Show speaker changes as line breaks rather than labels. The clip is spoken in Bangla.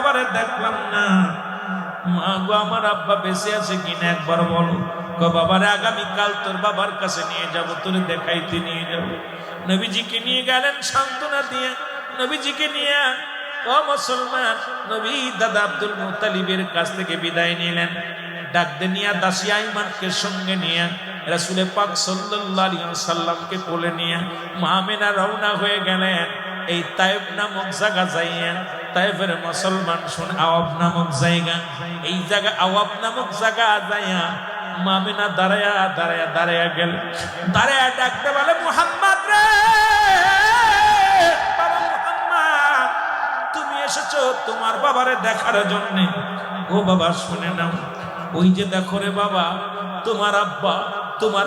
বাবারে দেখলাম না। মা গো আমার আব্বা বেঁচে আছে কিনা একবার বলো। বাবারে আগামীকাল তোর বাবার কাছে নিয়ে যাব, তোর দেখাইতে নিয়ে যাব। নবীজিকে নিয়ে গেলেন সান্ত্বনা দিয়ে। নবীজিকে নিয়ে ও মুসলমান নবী দাদা আব্দুল মুত্তালিবের কাছ থেকে বিদায় নিলেন। ডাক দিয়ে নিয়ে দাসী আইমানকে সঙ্গে নিয়ে রাসূল পাক সাল্লাল্লাহু আলাইহি ওয়াসাল্লামকে কোলে নিয়ে মা আমিনা রওনা হয়ে গেলেন এই তায়েব নামক জায়গা যাইয়া। তায়েবের মুসলমান শুন আওয়াব নামক জায়গা, এই জায়গা আওয়াব নামক জায়গা যাইয়া মা আমিনা দাঁড়ায়া গেল। দাঁড়ায়া ডাকতে বলে মুহাম্মদ রে, বাবা মুহাম্মদ তুমি এসেছো তোমার বাবারে দেখার জন্য। ও বাবা শুনে নাও, ওই যে দেখো রে বাবা তোমার আব্বা তোমার